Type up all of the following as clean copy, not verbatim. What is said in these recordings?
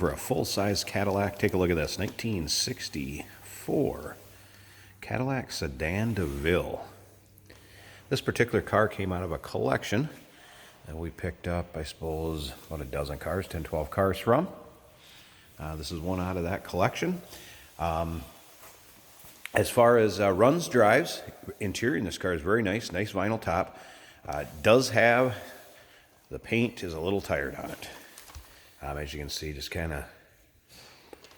for a full-size Cadillac. Take a look at this, 1964 Cadillac Sedan Deville. This particular car came out of a collection that we picked up, I suppose, about a dozen cars, 10, 12 cars from. This is one out of that collection. As far as runs, drives, interior in this car is very nice, nice vinyl top. Does have, the paint is a little tired on it. As you can see, just kind of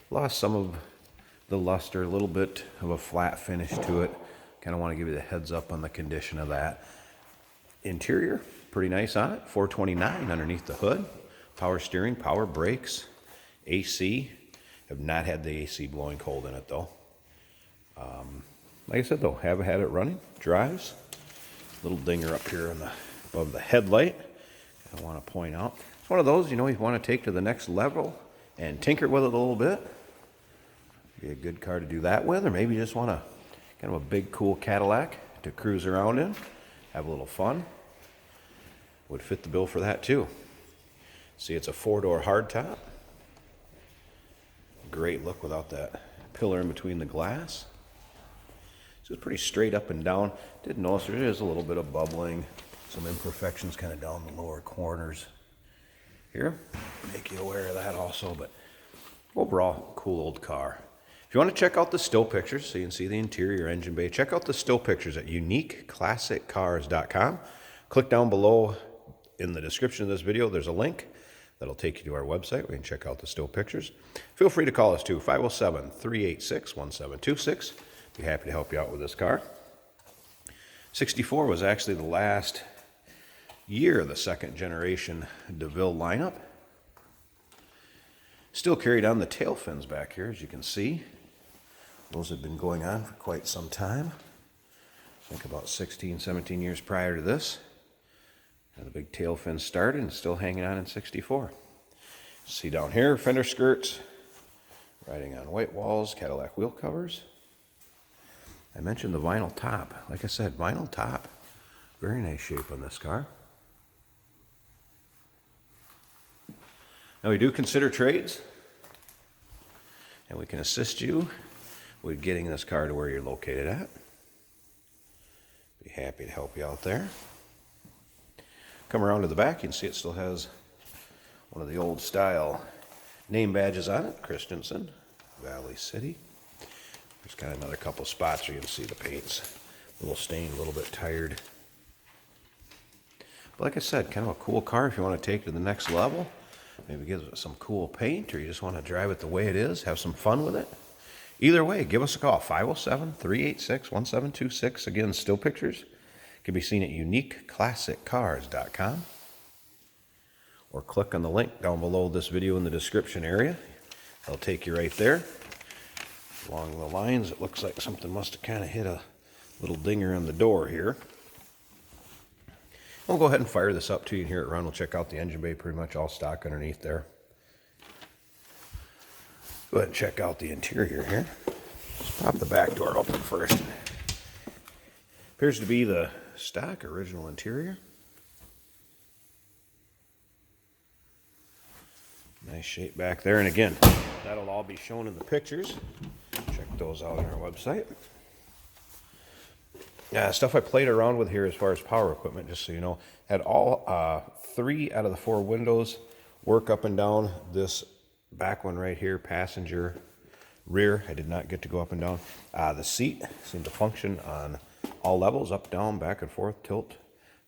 lost some of the luster, a little bit of a flat finish to it. Kind of want to give you the heads up on the condition of that. Interior, pretty nice on it, $429 underneath the hood. Power steering, power brakes, AC. Have not had the AC blowing cold in it though. Like I said though, have had it running, drives. Little dinger up here on above the headlight. I want to point out, it's one of those, you know, you want to take to the next level and tinker with it a little bit. Be a good car to do that with, or maybe you just want a kind of a big, cool Cadillac to cruise around in, have a little fun. Would fit the bill for that too. See, it's a 4-door hardtop. Great look without that pillar in between the glass. So it's pretty straight up and down. Did notice there is a little bit of bubbling, some imperfections kind of down the lower corners here. Make you aware of that also, but overall, cool old car. If you want to check out the still pictures so you can see the interior engine bay, check out the still pictures at uniqueclassiccars.com. Click down below in the description of this video. There's a link that'll take you to our website. We can check out the still pictures. Feel free to call us too, 507-386-1726. Be happy to help you out with this car. 64 was actually the last year of the second generation DeVille lineup. Still carried on the tail fins back here, as you can see. Those have been going on for quite some time. I think about 16, 17 years prior to this. And the big tail fin started and still hanging on in 64. See down here, fender skirts, riding on white walls, Cadillac wheel covers. I mentioned the vinyl top. Like I said, vinyl top. Very nice shape on this car. Now we do consider trades, and we can assist you with getting this car to where you're located at. Be happy to help you out there. Come around to the back, you can see it still has one of the old style name badges on it, Christensen, Valley City. There's kind of another couple spots where you can see the paint's a little stained, a little bit tired. But like I said, kind of a cool car if you want to take it to the next level. Maybe give it some cool paint, or you just want to drive it the way it is, have some fun with it. Either way, give us a call, 507-386-1726. Again, still pictures can be seen at uniqueclassiccars.com, or click on the link down below this video in the description area. It'll take you right there. Along the lines, it looks like something must have kind of hit a little dinger on the door here. We'll go ahead and fire this up to you here at run. We'll check out the engine bay, pretty much all stock underneath there. Go ahead and check out the interior here. Just pop the back door open first. Appears to be the stock original interior. Nice shape back there. And again, that'll all be shown in the pictures. Check those out on our website. Stuff I played around with here as far as power equipment, just so you know, had all 3 out of the 4 windows work up and down. This back one right here, passenger rear, I did not get to go up and down. The seat seemed to function on all levels, up, down, back and forth, tilt.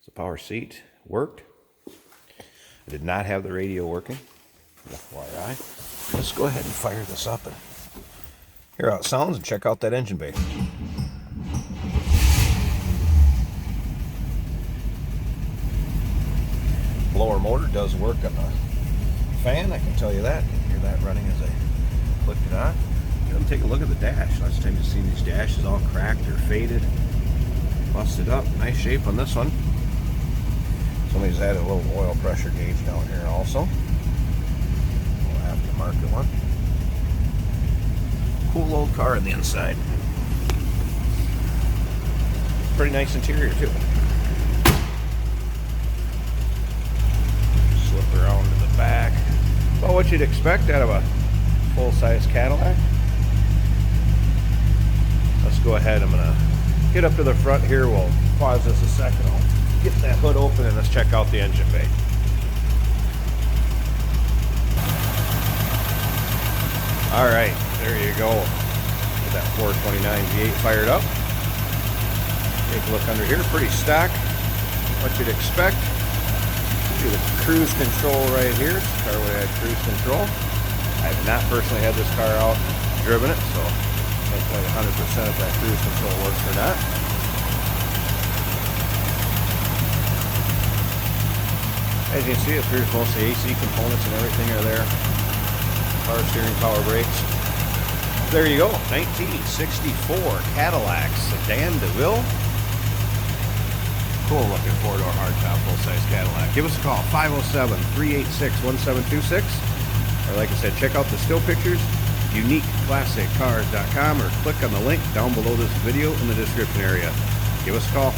The power seat worked. I did not have the radio working, FYI. Let's go ahead and fire this up and hear how it sounds and check out that engine bay. Blower motor does work on the fan, I can tell you that. You can hear that running as I click it on. Let me take a look at the dash. Last time you've seen these dashes all cracked or faded, busted up. Nice shape on this one. Somebody's added a little oil pressure gauge down here also. Little aftermarket one. Cool old car on the inside. Pretty nice interior too. Slip around to the back. Well, what you'd expect out of a full-size Cadillac. Let's go ahead. I'm gonna get up to the front here. We'll pause this a second. I'll get that hood open and let's check out the engine bay. All right, there you go. Get that 429 V8 fired up. Take a look under here. Pretty stock. What you'd expect. Do the cruise control right here. This car would have cruise control. I have not personally had this car out, driven it, so I can't tell you 100% if that cruise control works or not. As you can see, it appears most of the AC components and everything are there. Power steering, power brakes. There you go, 1964 Cadillac Sedan Deville. Cool looking four-door hardtop full-size Cadillac. Give us a call, 507-386-1726. Or like I said, check out the still pictures, uniqueclassiccars.com, or click on the link down below this video in the description area. Give us a call.